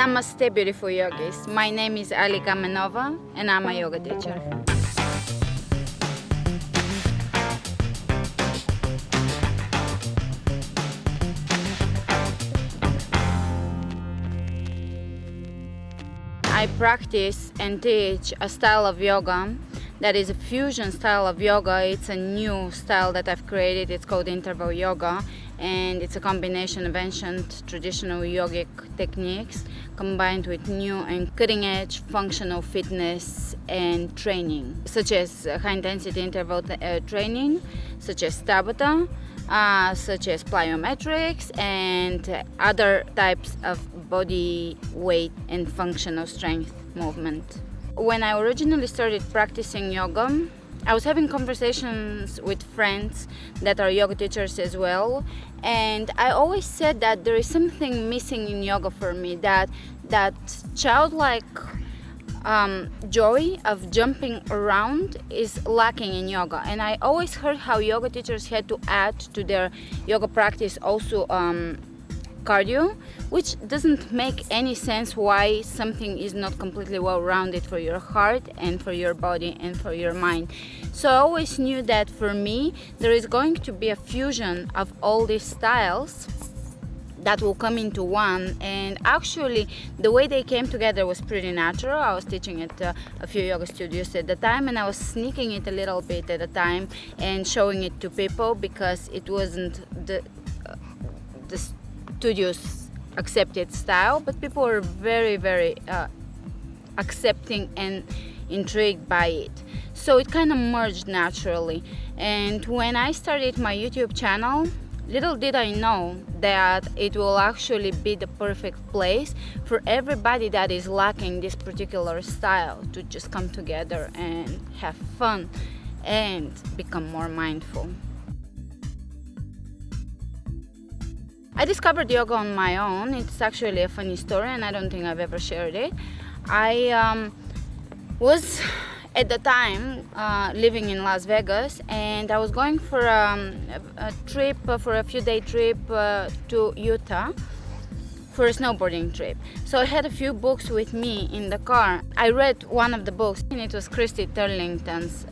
Namaste, beautiful yogis. My name is Ali Kamenova and I'm a yoga teacher. I practice and teach a style of yoga that is a fusion style of yoga. It's a new style that I've created. It's called interval yoga, and it's a combination of ancient traditional yogic techniques combined with new and cutting-edge functional fitness and training, such as high-intensity interval training, such as Tabata, such as plyometrics, and other types of body weight and functional strength movement. When I originally started practicing yoga, I was having conversations with friends that are yoga teachers as well, and I always said that there is something missing in yoga for me, that childlike joy of jumping around is lacking in yoga. And I always heard how yoga teachers had to add to their yoga practice also cardio, which doesn't make any sense why something is not completely well-rounded for your heart and for your body and for your mind. So I always knew that for me there is going to be a fusion of all these styles that will come into one, and actually the way they came together was pretty natural. I was teaching at a few yoga studios at the time, and I was sneaking it a little bit at a time and showing it to people because it wasn't the studio's accepted style, but people were very, very accepting and intrigued by it. So it kind of merged naturally. And when I started my YouTube channel, little did I know that it will actually be the perfect place for everybody that is lacking this particular style to just come together and have fun and become more mindful. I discovered yoga on my own. It's actually a funny story, and I don't think I've ever shared it. I was at the time living in Las Vegas, and I was going for a trip, for a few-day trip to Utah for a snowboarding trip. So I had a few books with me in the car. I read one of the books, and it was Christy Turlington's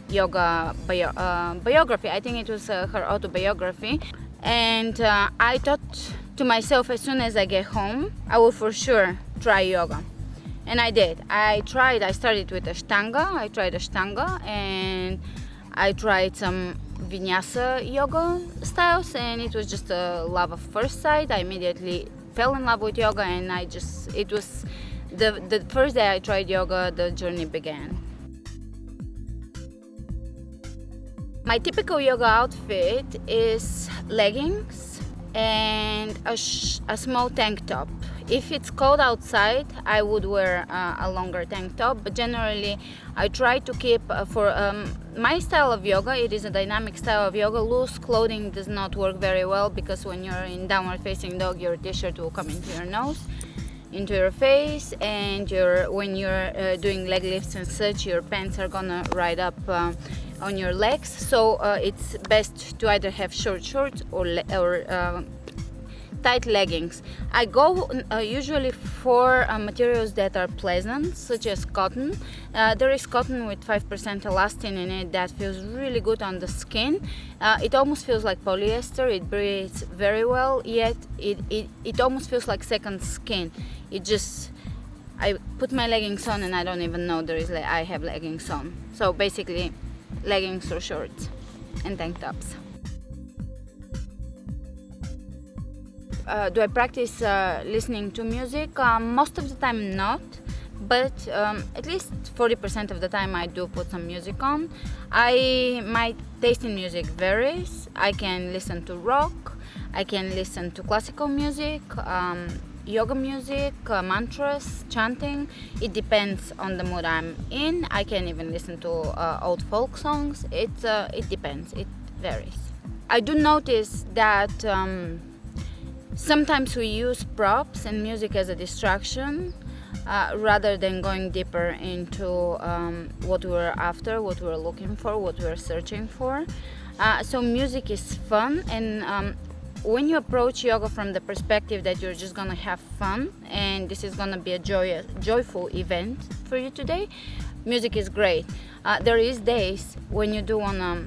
yoga biography. I think it was her autobiography. And I thought to myself, as soon as I get home, I will for sure try yoga. And I did. I started with Ashtanga. I tried Ashtanga, and I tried some Vinyasa yoga styles, and it was just a love of first sight. I immediately fell in love with yoga, and it was the first day I tried yoga, the journey began. My typical yoga outfit is leggings and a small tank top. If it's cold outside, I would wear a longer tank top, but generally I try to keep, for my style of yoga, it is a dynamic style of yoga. Loose clothing does not work very well because when you're in downward facing dog, your t-shirt will come into your nose, into your face, and when you're doing leg lifts and such, your pants are gonna ride up on your legs. So it's best to either have short shorts or tight leggings. I go usually for materials that are pleasant, such as cotton. There is cotton with 5% elastin in it that feels really good on the skin. It almost feels like polyester. It breathes very well, yet it almost feels like second skin. I put my leggings on and I don't even know I have leggings on. So basically leggings or shorts and tank tops. Do I practice listening to music? Most of the time not, but at least 40% of the time I do put some music on. My taste in music varies. I can listen to rock, I can listen to classical music, yoga music, mantras, chanting. It depends on the mood I'm in. I can even listen to old folk songs. It depends, it varies. I do notice that sometimes we use props and music as a distraction rather than going deeper into what we're after, what we're looking for, what we're searching for. So music is fun, and when you approach yoga from the perspective that you're just gonna have fun and this is gonna be a joyful event for you today, music is great. There is days when you do wanna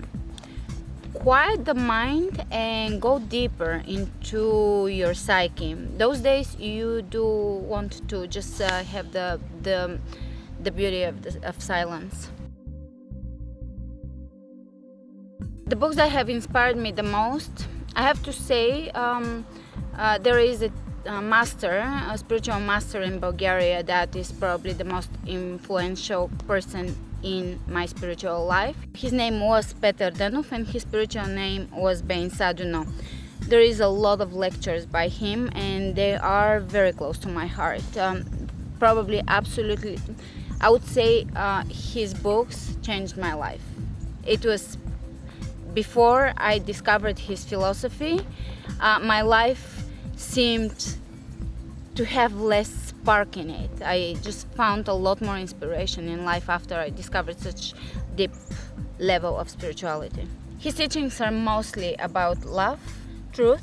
quiet the mind and go deeper into your psyche. Those days you do want to just have the beauty of silence. The books that have inspired me the most, I have to say, there is a spiritual master in Bulgaria that is probably the most influential person in my spiritual life. His name was Peter Danov and his spiritual name was Bain Saduno. There is a lot of lectures by him and they are very close to my heart. Probably absolutely, I would say his books changed my life. It was before I discovered his philosophy, my life seemed to have less spark in it. I just found a lot more inspiration in life after I discovered such deep level of spirituality. His teachings are mostly about love, truth,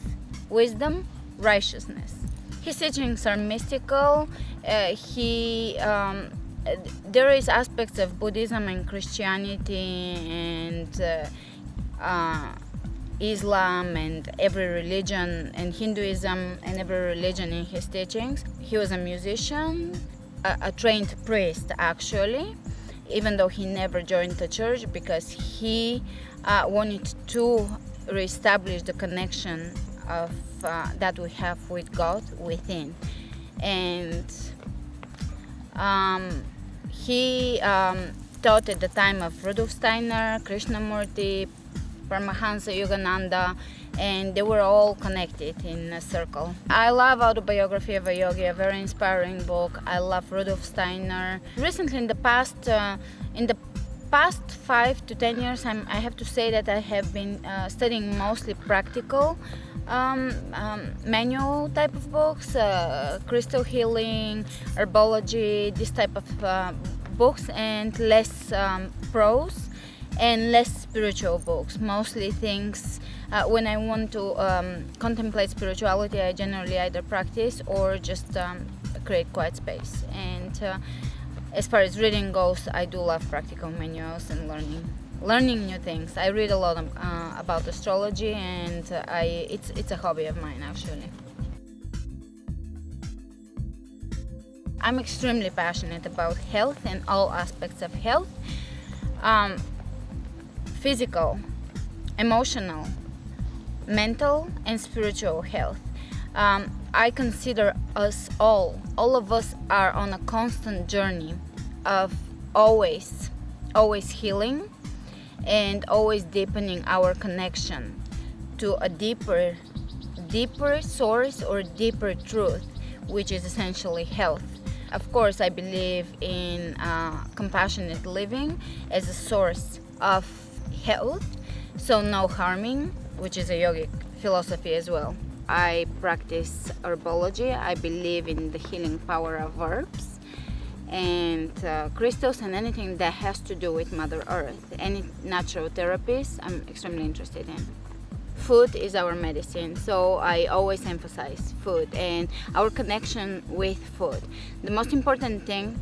wisdom, righteousness. His teachings are mystical. There is aspects of Buddhism and Christianity and Islam and every religion, and Hinduism and every religion in his teachings. He was a musician, a trained priest actually, even though he never joined the church because he wanted to reestablish the connection of that we have with God within. And he taught at the time of Rudolf Steiner, Krishnamurti, Paramahansa Yogananda, and they were all connected in a circle. I love Autobiography of a Yogi, a very inspiring book. I love Rudolf Steiner. Recently, in the past 5 to 10 years, I have to say that I have been studying mostly practical manual type of books, crystal healing, herbology, this type of books, and less prose and less spiritual books. Mostly things, when I want to contemplate spirituality, I generally either practice or just create quiet space. And as far as reading goes, I do love practical manuals and learning new things. I read a lot about astrology, and it's a hobby of mine actually. I'm extremely passionate about health and all aspects of health. Physical, emotional, mental, and spiritual health. I consider us all of us are on a constant journey of always healing and always deepening our connection to a deeper source or deeper truth, which is essentially health. Of course, I believe in compassionate living as a source of health, so no harming, which is a yogic philosophy as well. I practice herbology. I believe in the healing power of herbs and crystals and anything that has to do with Mother Earth. Any natural therapies I'm extremely interested in. Food is our medicine, so I always emphasize food and our connection with food. The most important thing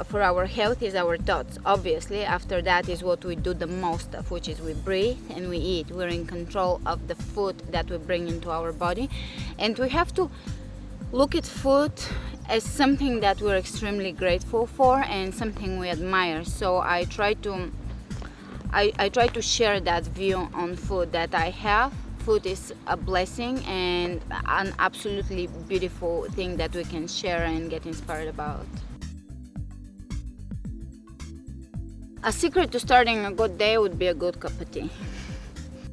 for our health is our thoughts. Obviously, after that is what we do the most of, which is we breathe and we eat. We're in control of the food that we bring into our body, and we have to look at food as something that we're extremely grateful for and something we admire. So I try to share that view on food that I have. Food is a blessing and an absolutely beautiful thing that we can share and get inspired about. A secret to starting a good day would be a good cup of tea.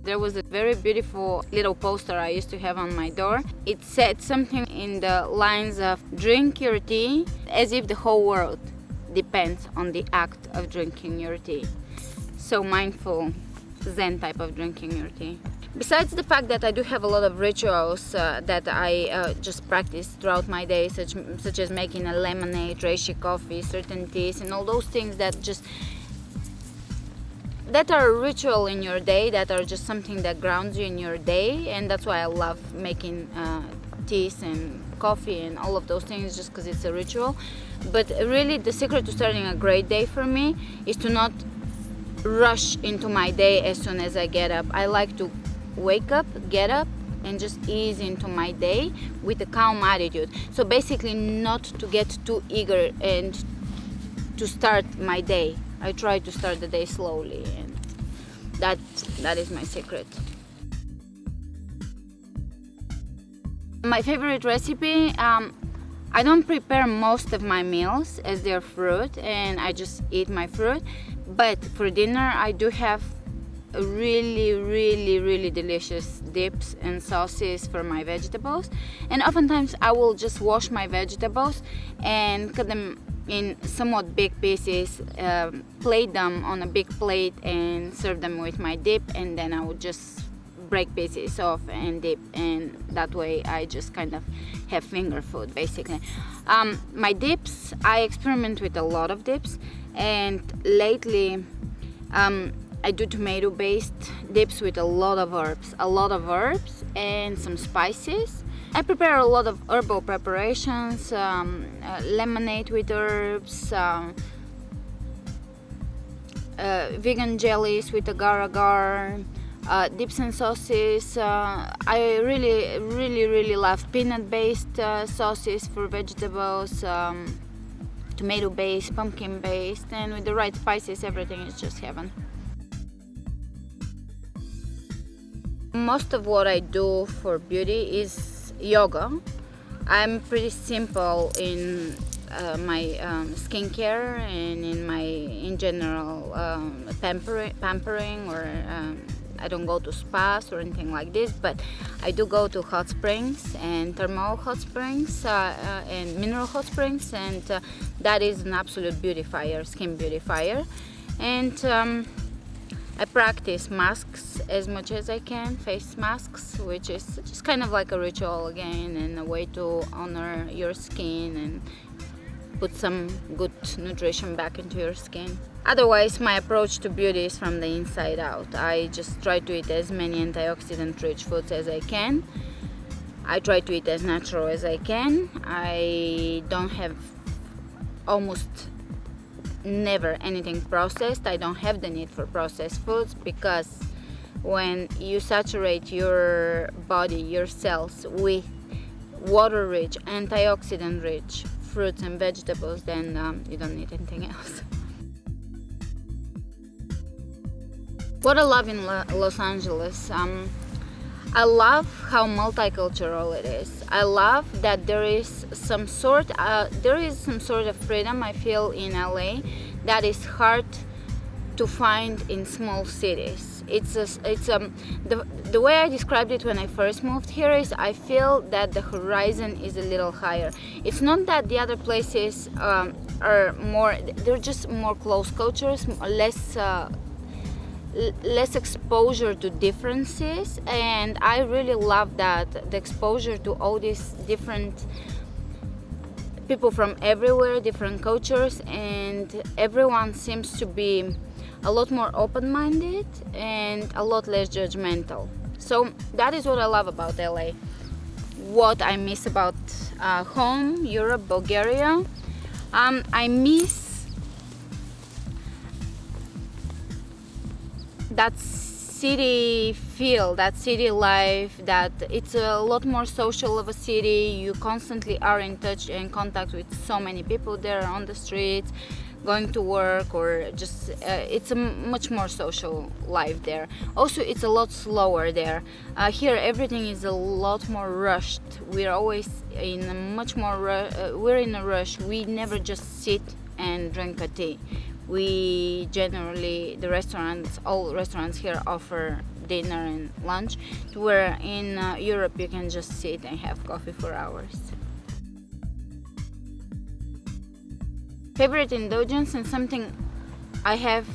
There was a very beautiful little poster I used to have on my door. It said something in the lines of drink your tea as if the whole world depends on the act of drinking your tea. So mindful, Zen type of drinking your tea. Besides the fact that I do have a lot of rituals that I just practice throughout my day, such as making a lemonade, reishi coffee, certain teas, and all those things that just that are a ritual in your day, that are just something that grounds you in your day. And that's why I love making teas and coffee and all of those things, just because it's a ritual. But really the secret to starting a great day for me is to not rush into my day as soon as I get up. I like to wake up, get up, and just ease into my day with a calm attitude. So basically not to get too eager and to start my day. I try to start the day slowly, and that is my secret. My favorite recipe, I don't prepare most of my meals as they're fruit, and I just eat my fruit. But for dinner I do have really delicious dips and sauces for my vegetables, and oftentimes I will just wash my vegetables and cut them in somewhat big pieces, plate them on a big plate and serve them with my dip, and then I would just break pieces off and dip, and that way I just kind of have finger food basically. My dips, I experiment with a lot of dips, and lately I do tomato-based dips with a lot of herbs and some spices. I prepare a lot of herbal preparations, lemonade with herbs, vegan jellies with agar-agar, dips and sauces. I really love peanut-based sauces for vegetables, tomato-based, pumpkin-based, and with the right spices, everything is just heaven. Most of what I do for beauty is yoga. I'm pretty simple in my skincare and in general pampering, or I don't go to spas or anything like this, but I do go to hot springs and thermal hot springs and mineral hot springs, and that is an absolute beautifier, skin beautifier. And I practice masks as much as I can, face masks, which is just kind of like a ritual again, and a way to honor your skin and put some good nutrition back into your skin. Otherwise, my approach to beauty is from the inside out. I just try to eat as many antioxidant-rich foods as I can. I try to eat as natural as I can. I don't have almost never anything processed. I don't have the need for processed foods, because when you saturate your body, your cells, with water-rich, antioxidant-rich fruits and vegetables, then you don't need anything else. What I love in Los Angeles, I love how multicultural it is. I love that there is some sort of freedom I feel in LA that is hard to find in small cities. The way I described it when I first moved here is I feel that the horizon is a little higher. It's not that the other places are more, they're just more close cultures, less exposure to differences, and I really love that, the exposure to all these different people from everywhere, different cultures, and everyone seems to be a lot more open-minded and a lot less judgmental. So that is what I love about LA. What I miss about home, Europe, Bulgaria, I miss that city feel, that city life, that it's a lot more social of a city. You constantly are in touch and contact with so many people there on the streets, going to work, or just it's a much more social life there. Also, it's a lot slower there. Here everything is a lot more rushed. We're always in a much more we're in a rush. We never just sit and drink a tea. We generally, all restaurants here offer dinner and lunch, where in Europe you can just sit and have coffee for hours. Favorite indulgence, and something I have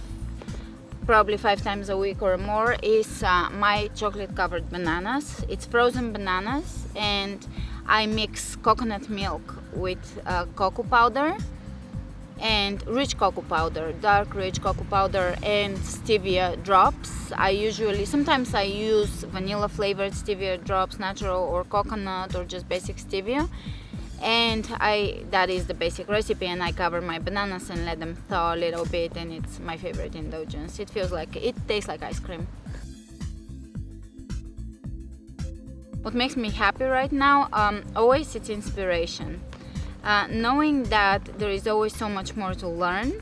probably 5 times a week or more, is my chocolate covered bananas. It's frozen bananas, and I mix coconut milk with cocoa powder, and rich cocoa powder, dark rich cocoa powder, and stevia drops. Sometimes I use vanilla flavored stevia drops, natural or coconut or just basic stevia. And that is the basic recipe, and I cover my bananas and let them thaw a little bit, and it's my favorite indulgence. It tastes like ice cream. What makes me happy right now, always it's inspiration. Knowing that there is always so much more to learn,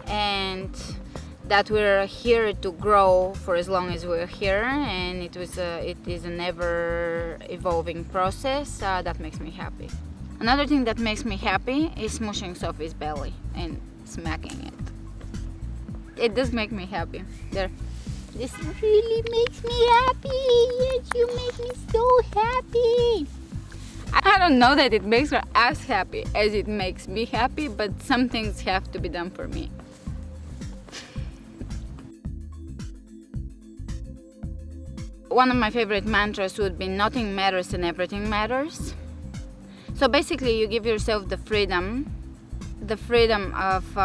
and that we're here to grow for as long as we're here, and it is an ever evolving process. That makes me happy. Another thing that makes me happy is smushing Sophie's belly and smacking it. It does make me happy. This really makes me happy. Yes, you make me so happy. I don't know that it makes her as happy as it makes me happy, but some things have to be done for me. One of my favorite mantras would be nothing matters and everything matters. So basically you give yourself the freedom of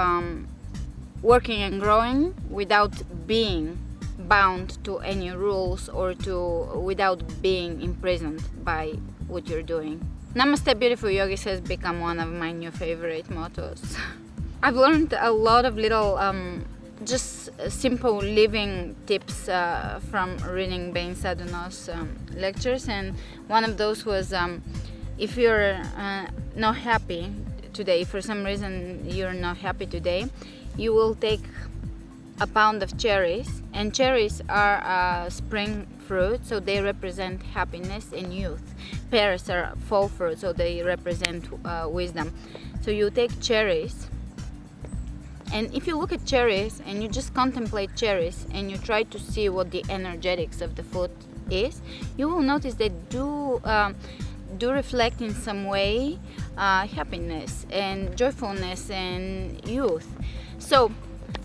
working and growing without being bound to any rules or without being imprisoned by what you're doing. Namaste Beautiful Yogis has become one of my new favorite mottos. I've learned a lot of little just simple living tips from reading Ben Saduno's lectures, and one of those was if you're not happy today, for some reason you're not happy today, you will take a pound of cherries, and cherries are spring fruit, so they represent happiness and youth. Pears are fall fruit, so they represent wisdom. So you take cherries, and if you look at cherries and you just contemplate cherries and you try to see what the energetics of the food is, you will notice they do reflect in some way happiness and joyfulness and youth. So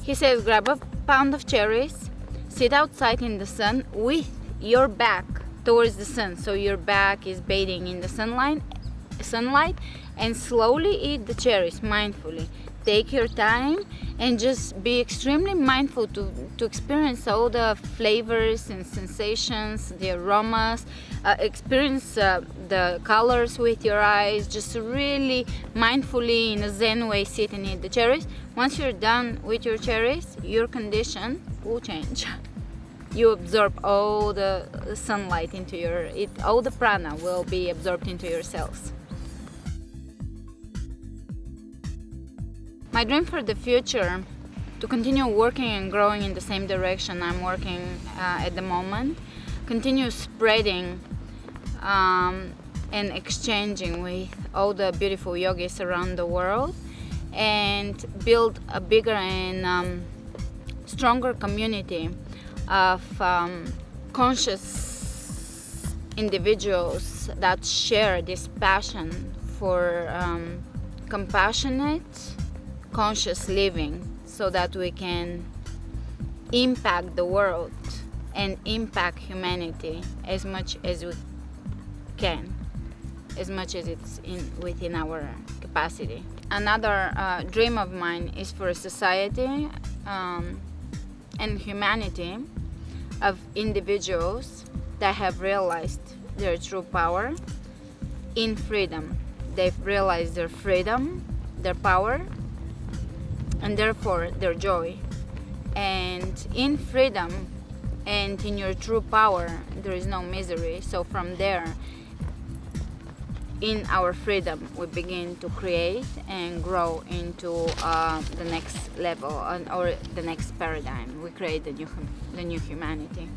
he says, grab a pound of cherries, sit outside in the sun with your back towards the sun, so your back is bathing in the sunlight, and slowly eat the cherries mindfully. Take your time and just be extremely mindful to experience all the flavors and sensations, the aromas, experience the colors with your eyes, just really mindfully in a zen way sit and eat the cherries. Once you're done with your cherries, your condition will change. You absorb all the sunlight all the prana will be absorbed into your cells. My dream for the future, to continue working and growing in the same direction I'm working at the moment, continue spreading and exchanging with all the beautiful yogis around the world, and build a bigger and stronger community of conscious individuals that share this passion for compassionate, conscious living, so that we can impact the world and impact humanity as much as we can, as much as it's within our capacity. Another dream of mine is for a society and humanity of individuals that have realized their true power in freedom. They've realized their freedom, their power, and therefore their joy. And in freedom and in your true power, there is no misery. So from there, in our freedom, we begin to create and grow into the next level or the next paradigm. We create the new humanity.